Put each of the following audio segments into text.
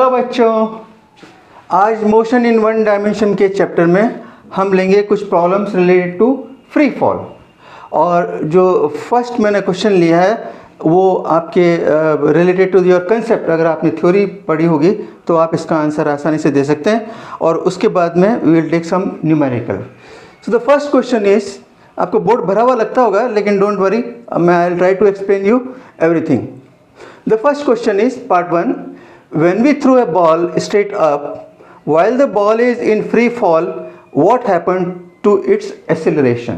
Hello बच्चों, आज motion in one dimension के चैप्टर में हम लेंगे कुछ problems related to free fall. और जो फर्स्ट मैंने क्वेश्चन लिया है वो आपके रिलेटेड टू योर कंसेप्ट, अगर आपने थ्योरी पढ़ी होगी तो आप इसका आंसर आसानी से दे सकते हैं। और उसके बाद में we will take some numerical. So the first question is, आपको बोर्ड भरा हुआ लगता होगा लेकिन डोंट वरी, मैं I will try to explain you everything. The first question is part 1, when we throw a ball straight up while the ball is in free fall, what happened to its acceleration?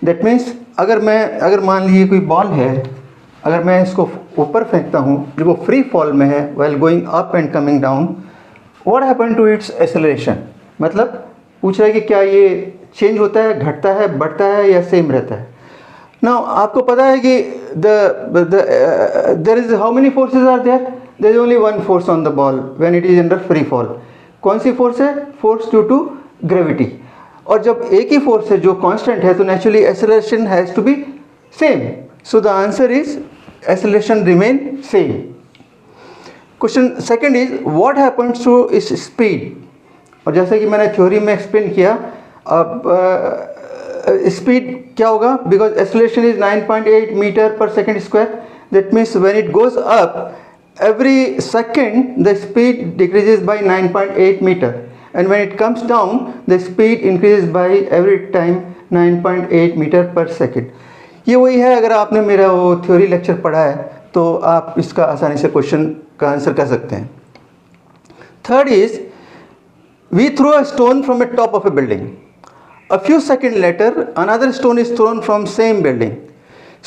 That means अगर मान लीजिए कोई ball है, अगर मैं इसको ऊपर फेंकता हूँ जब वो फ्री फॉल में है while going up and coming down, what happened to its acceleration? मतलब पूछ रहा है कि क्या ये चेंज होता है, घटता है, बढ़ता है या सेम रहता है। Now आपको पता है कि there is how many forces are there? There is only one force on the ball when it is under free fall. कौन सी फोर्स है? Force due to gravity. और जब एक ही फोर्स है जो कांस्टेंट है तो naturally acceleration has to be same. So the answer is acceleration remain same. Question second is what happens to इस स्पीड। और जैसे कि मैंने थ्योरी में एक्सप्लेन किया, अब स्पीड क्या होगा, because acceleration is 9.8 metre per second square. That means when it goes up every second the speed decreases by 9.8 meter, and when it comes down the speed increases by every time 9.8 meter per second. ये वही है, अगर आपने मेरा वो theory lecture पढ़ा है तो आप इसका आसानी से क्वेश्चन का आंसर कर सकते हैं। Third is, we throw a stone from a top of a building. A few seconds later another stone is thrown from same building,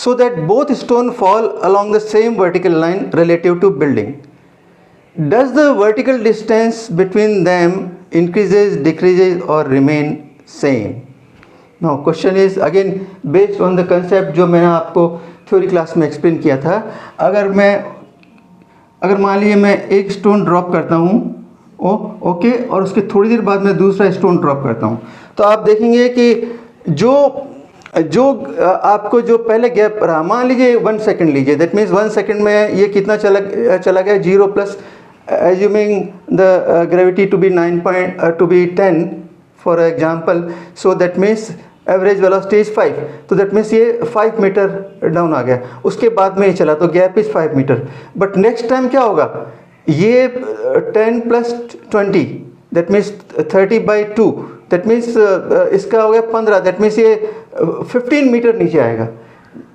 so that both stones fall along the same vertical line relative to building. Does the vertical distance between them increases, decreases or remain same? Now question is again based on the concept जो मैंने आपको theory class में explain किया था। अगर मान लीजिए मैं एक स्टोन ड्रॉप करता हूँ ओके, और उसके थोड़ी देर बाद मैं दूसरा स्टोन ड्रॉप करता हूँ, तो आप देखेंगे कि जो आपको जो पहले गैप रहा, मान लीजिए 1 सेकंड लीजिए, दैट मीन्स 1 सेकंड में ये कितना चला गया 0 plus, assuming the gravity to be 10 for example, so that means average velocity is 5, तो दैट मीन्स ये 5 मीटर डाउन आ गया। उसके बाद में ये चला तो gap is 5 metre. But next time क्या होगा, ये 10 plus 20 that means 30/2, that means इसका हो गया 15, दैट मीन्स ये 15 मीटर नीचे आएगा।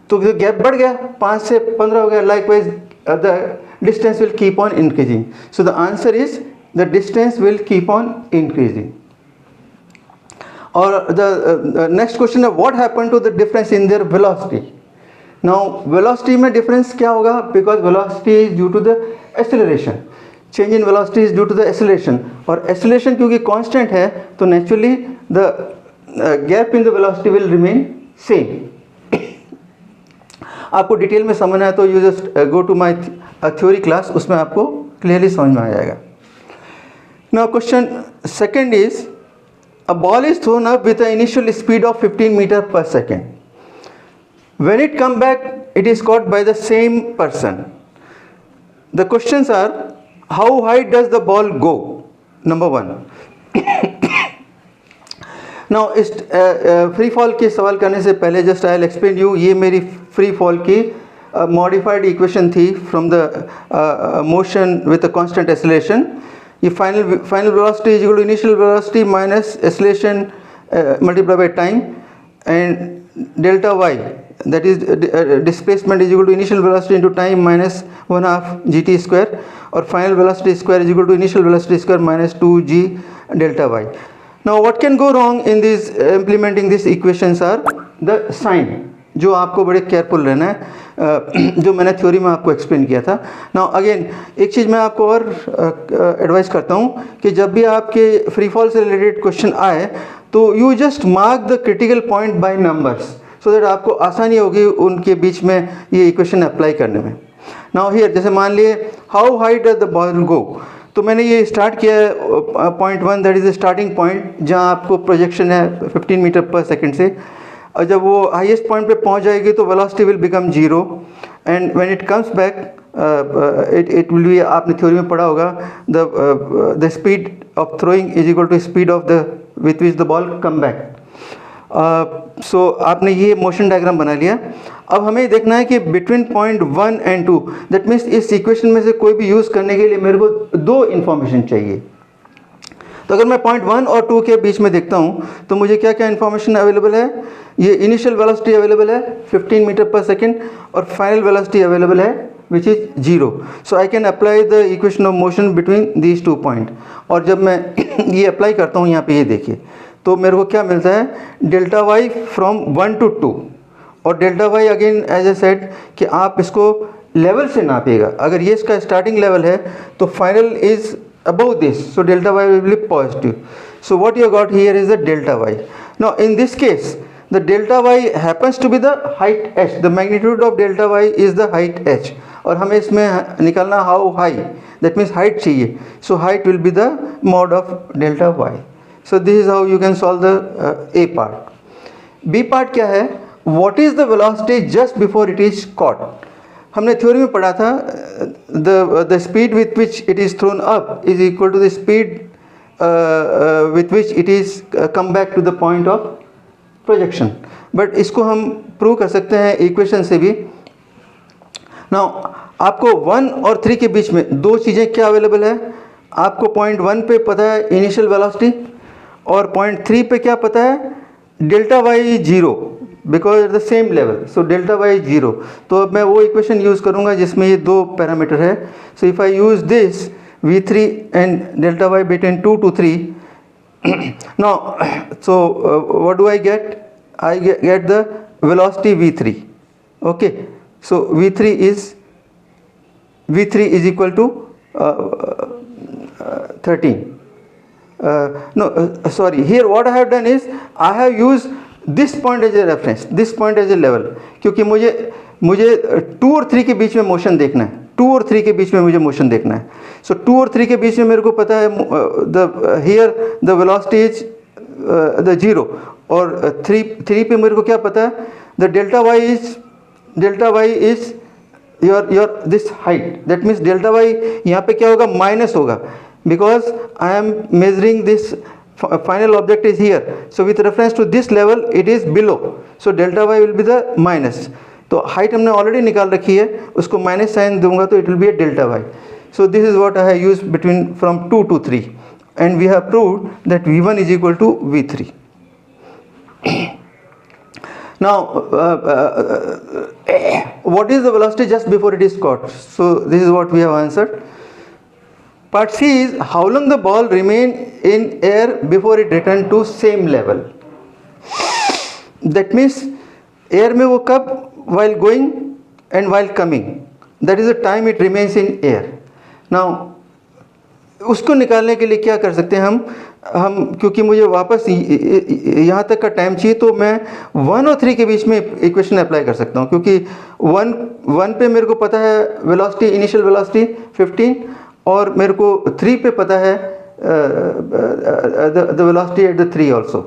तो गैप बढ़ गया, 5 से 15 हो गया। Likewise the distance will keep on increasing. So the answer is the distance will keep on increasing. और द नेक्स्ट क्वेश्चन है what happen to the difference in their velocity. Now velocity में difference क्या होगा, because velocity is due to the acceleration, change in velocity is due to the acceleration. और acceleration क्योंकि constant है तो naturally the gap in the velocity will remain same. आपको detail में समझना है तो you just go to my theory class, उसमें आपको क्लियरली समझ में आ जाएगा। Now question second is, a ball is thrown up with a initial speed of 15 metre per second. When it come back, it is caught by the same person. The questions are, how high does the ball go? Number 1. Now इस free fall के सवाल करने से पहले just I will explain you, ये मेरी free fall की modified equation थी from the motion with a constant acceleration. ये final velocity is equal to initial velocity minus acceleration multiply by time, and delta Y that is displacement is equal to initial velocity into time minus 1/2 gt square, or final velocity square is equal to initial velocity square minus 2g delta y. Now what can go wrong in this implementing these equations are the sign, जो आपको बड़े careful रहना है, जो मैंने theory में आपको explain किया था। नाउ अगेन एक चीज़ मैं आपको और एडवाइस करता हूँ कि जब भी आपके फ्री फॉल से रिलेटेड क्वेश्चन आए तो you just mark the critical point by numbers, so that आपको आसानी होगी उनके बीच में ये इक्वेशन अप्लाई करने में। नाउ हियर जैसे मान लिए how high does the ball go, तो मैंने ये स्टार्ट किया है point 1, that is the starting point जहाँ आपको प्रोजेक्शन है 15 मीटर पर सेकेंड से, और जब वो हाईएस्ट पॉइंट पे पहुँच जाएगी तो velocity will become 0, and when it comes back it will be, आपने थ्योरी में पढ़ा होगा, the speed of throwing is equal to speed of the with which the ball come back. So आपने ये मोशन डायग्राम बना लिया। अब हमें देखना है कि between point 1 and 2, that means इस इक्वेशन में से कोई भी यूज़ करने के लिए मेरे को दो इन्फॉर्मेशन चाहिए। तो अगर मैं पॉइंट 1 और 2 के बीच में देखता हूँ तो मुझे क्या क्या इन्फॉर्मेशन अवेलेबल है। ये इनिशियल वेलोसिटी अवेलेबल है 15 मीटर पर सेकेंड और फाइनल वेलोसिटी अवेलेबल है which is 0। So I can apply the equation of motion between these 2 point. और जब मैं ये अप्लाई करता हूँ यहाँ पे, ये देखिए, तो मेरे को क्या मिलता है, डेल्टा वाई फ्रॉम 1 to 2। और delta Y again as a set कि आप इसको लेवल से नापिएगा। अगर ये इसका स्टार्टिंग लेवल है तो final is above this, so delta y will be positive. So what you got here is the delta y. Now in this case the delta y happens to be the height h, the magnitude of delta y is the height h, और हमें इसमें निकालना how high, that means height चाहिए, so height will be the mod of delta y. So this is how you can solve the A part. B part क्या है, what is the velocity just before it is caught। हमने theory में पढ़ा था the speed with which it is thrown up is equal to the speed with which it is come back to the point of projection. But इसको हम prove कर सकते हैं equation से भी। नाउ आपको 1 और 3 के बीच में दो चीज़ें क्या अवेलेबल है, आपको पॉइंट 1 पे पता है इनिशियल वेलोसिटी और पॉइंट 3 पे क्या पता है, delta Y 0 because at the same level, so delta Y 0। तो अब मैं वो इक्वेशन यूज़ करूँगा जिसमें ये दो पैरामीटर है। So if I use this v3 and delta Y between 2 to 3, now so what do I get, I get the velocity v3। Okay, so v3 is equal to 13। Sorry, here what I have done is I have used this point as a reference, this point as a level, क्योंकि मुझे 2 और 3 के बीच में motion देखना है, 2 और 3 के बीच में मुझे मोशन देखना है। सो 2 और 3 के बीच में मेरे को पता है here the velocity is the 0 और 3 पे मेरे को क्या पता है, the delta Y is your this height, that means delta Y यहाँ पे क्या होगा, माइनस होगा, because I am measuring this final object is here, so with reference to this level it is below, so delta y will be the minus। तो height हमने already निकाल रखी है, उसको माइनस साइन दूंगा तो it will be a delta y। so this is what I have used between from 2 to 3 and we have proved that v1 is equal to v3। now what is the velocity just before it is caught, so this is what we have answered। Part C is how long the ball remain in air before it return to same level। That means air में वो कब, while going and while coming, that is the time it remains in air। Now उसको निकालने के लिए क्या कर सकते हैं हम क्योंकि मुझे वापस यहाँ तक का टाइम चाहिए, तो मैं 1 और 3 के बीच में इक्वेशन अप्लाई कर सकता हूँ, क्योंकि 1 पे मेरे को पता है वेलोसिटी, इनिशियल वेलोसिटी 15 और मेरे को 3 पे पता है the velocity at the 3 also.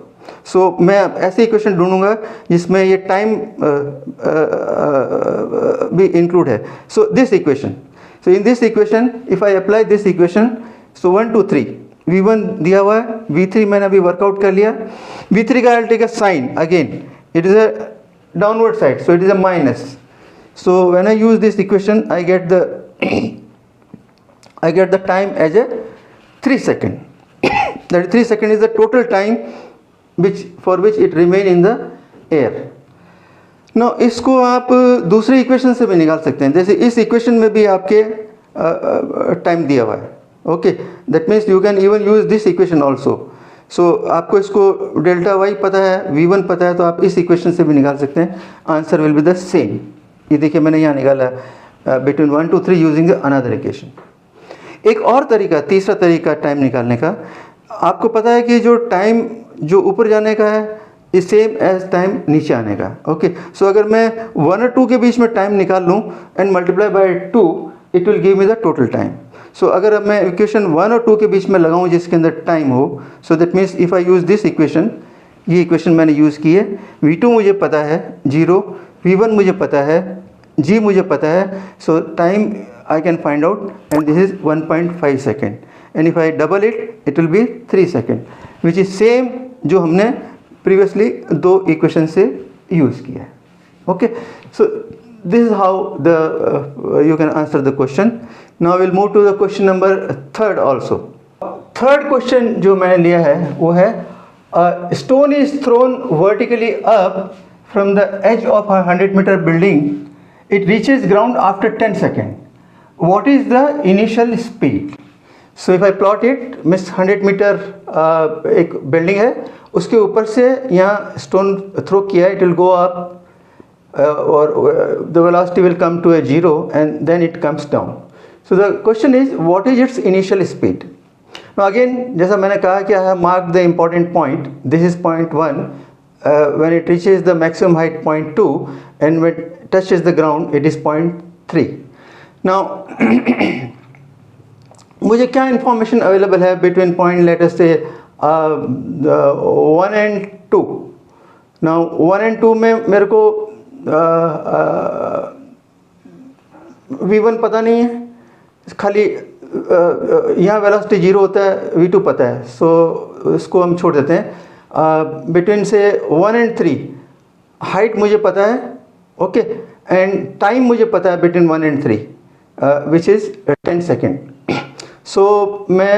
So मैं ऐसे इक्वेशन ढूंढूंगा जिसमें ये टाइम भी इंक्लूड है। So this equation, so in this equation if I apply this equation, so 1 2 3, v1 दिया हुआ है, v3 मैंने अभी वर्कआउट कर लिया, v3 का I will take a sign, again it is a downward side, so it is a minus. So when I use this equation I get the time as a 3 second। that 3 second is the total time for which it remain in the air। now इसको आप दूसरी equation से भी निकाल सकते हैं, जैसे इस इक्वेशन में भी आपके टाइम दिया हुआ है। Okay, that means you can even use this equation also. So आपको इसको डेल्टा वाई पता है, v1 पता है, तो आप इस इक्वेशन से भी निकाल सकते हैं, answer will be the same. ये देखिए मैंने यहाँ निकाला between 1 to 3 using another equation. एक और तरीका, तीसरा तरीका टाइम निकालने का, आपको पता है कि जो टाइम जो ऊपर जाने का है इज सेम एज टाइम नीचे आने का। ओके, सो अगर मैं 1 और 2 के बीच में टाइम निकाल लूँ and multiply by 2, it will give me the total time. So अगर अब मैं इक्वेशन 1 और 2 के बीच में लगाऊँ जिसके अंदर टाइम हो, सो that means if I use this equation, ये इक्वेशन मैंने यूज़ की है, v2 मुझे पता है 0, v1 मुझे पता है, g मुझे पता है, सो time I can find out, and this is 1.5 second, and if I double it, it will be 3 second, which is same जो हमने previously दो equation से use किया है. Okay, so this is how the you can answer the question. Now we'll move to the question number third also. Third question जो मैंने लिया है वो है a stone is thrown vertically up from the edge of a 100-meter building. It reaches ground after 10 seconds. What is the initial speed? So if I plot it, means 100 metre एक building है, उसके ऊपर से यहाँ stone throw किया, it will go up or the velocity will come to a zero and then it comes down. So the question is, what is its initial speed? Now again, जैसा मैंने कहा कि I have marked the important point. This is point 1. When it reaches the maximum height, point 2, and when it touches the ground, it is point 3. Now मुझे क्या information available है between point, let us say 1 and 2. Now 1 and 2 में मेरे को V1 पता नहीं है, खाली यहाँ वेलोसिटी 0 होता है, V2 पता है, सो इसको हम छोड़ देते हैं. बिटवीन से 1 and 3 हाइट मुझे पता है, ओके, एंड टाइम मुझे पता है between 1 and 3 which is 10 second. So मैं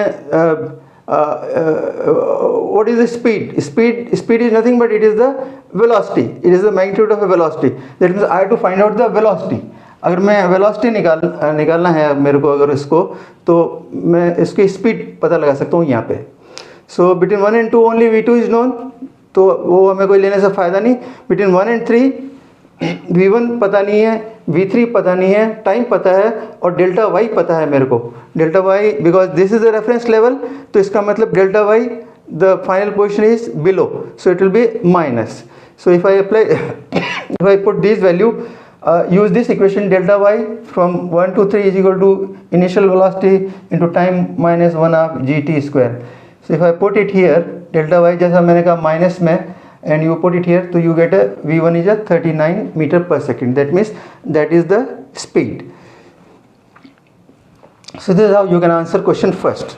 what is the speed? Speed is nothing but it is the velocity. It is the magnitude of a velocity. That means I have to find out the velocity. अगर मैं velocity निकालना है मेरे को, अगर इसको, तो मैं इसकी स्पीड पता लगा सकता हूँ यहाँ पे. So between 1 and 2 only V2 is known, तो वो हमें कोई लेने से फ़ायदा नहीं. बिटवीन 1 and 3 V1 पता नहीं है, V3 पता नहीं है, टाइम पता है, और डेल्टा वाई पता है मेरे को. Delta why because this is the reference level, तो इसका मतलब delta why the final position is below, so it will B minus. So if I apply if I put this value, use this equation, delta y from 1 to 3 is equal to initial velocity into time minus 1 half gt square. So if I put it here, delta y जैसा मैंने कहा minus में, and you put it here, तो you get a v1 is a 39 meter per second. That means that is the speed. So this is how you can answer question first.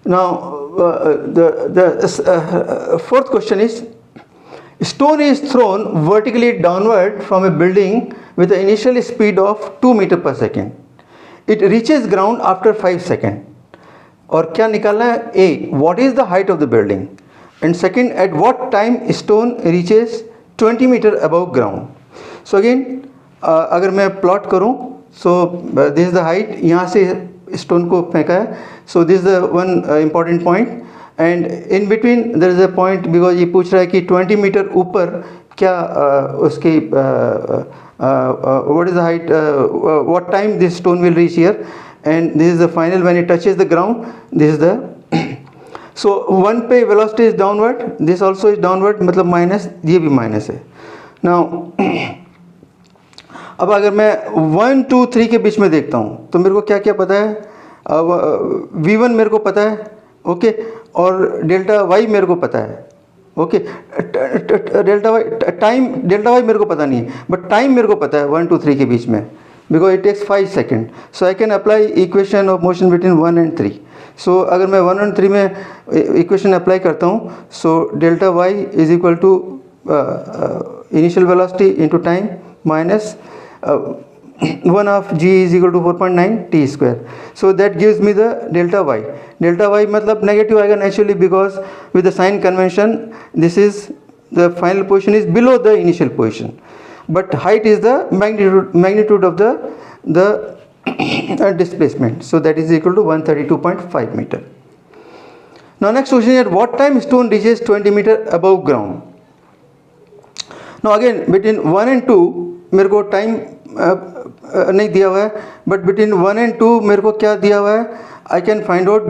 Now the fourth question is, stone is thrown vertically downward from a building with an initial speed of 2 meter per second. It reaches ground after 5 seconds. और क्या निकालना है? A, what is the height of the building? And second, at what time stone reaches 20 meter above ground? So again, अगर मैं plot करूँ, so this is the height, यहाँ से stone को फेंका है, so this is the one important point. And in between there is a point, because ये पूछ रहा है कि 20 मीटर ऊपर क्या उसकी what is the height, what time this stone will reach here, and this is the final when it touches the ground. This is the so 1 पे velocity is downward, this also is downward, मतलब minus, ये भी minus है. Now अब अगर मैं 1 2 3 के बीच में देखता हूँ, तो मेरे को क्या क्या पता है? V1 मेरे को पता है, ओके, और डेल्टा वाई मेरे को पता है, ओके. डेल्टा वाई मेरे को पता नहीं है, बट टाइम मेरे को पता है 1 2 3 के बीच में, because it takes 5 second. So I can apply equation of motion between 1 and 3. So अगर मैं 1 and 3 में इक्वेशन अप्लाई करता हूँ, so delta Y is equal to initial velocity into time minus 1 half g is equal to 4.9 t square. So that gives me the delta y. Delta y मतलब negative आएगा naturally, because with the sign convention this is the final position is below the initial position, but height is the magnitude of the displacement. So that is equal to 132.5 meter. Now next question is, at what time stone reaches 20 meter above ground? Now again between 1 and 2 मेरे को time नहीं दिया हुआ है, but between 1 and 2 मेरे को क्या दिया हुआ है? I can find out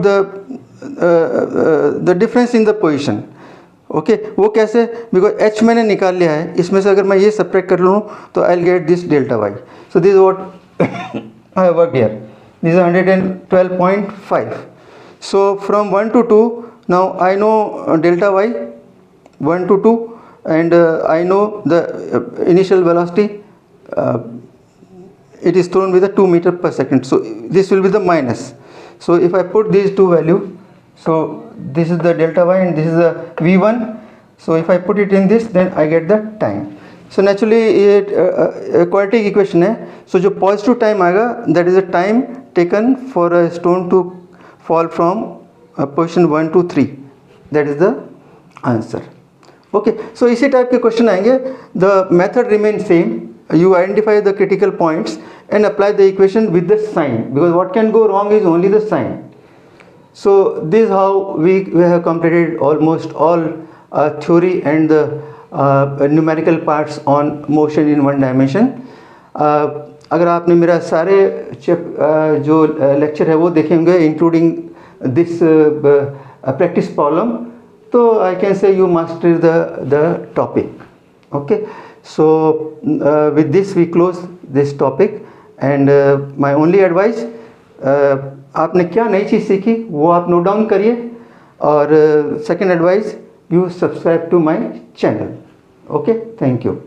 the difference in the position. Okay, वो कैसे? बिकॉज h मैंने निकाल लिया है, इसमें से अगर मैं ये सब्ट्रैक्ट कर लूँ तो I will get this delta Y. So this what I have worked here. This is 112.5. So from 1 to 2 now I know delta Y 1 to 2, and I know the initial velocity it is thrown with a 2 meter per second. So this will be the minus. So if I put these two value, so this is the delta y and this is the v1. So if I put it in this, then I get the time. So naturally ये quadratic equation है. So जो positive time आएगा, that is the time taken for a stone to fall from position 1 to 3. That is the answer. Okay, so इसी type के question आएंगे. The method remains same. You identify the critical points and apply the equation with the sign, because what can go wrong is only the sign. So this is how we have completed almost all theory and the numerical parts on motion in one dimension. अगर आपने मेरा सारे जो lecture है वो देखे होंगे including this practice problem, तो I can say you master the topic. Okay, so with this we close this topic and my only advice, आपने क्या नई चीज़ सीखी वो आप नोट डाउन करिए, और second advice, you subscribe to my channel. Okay, thank you.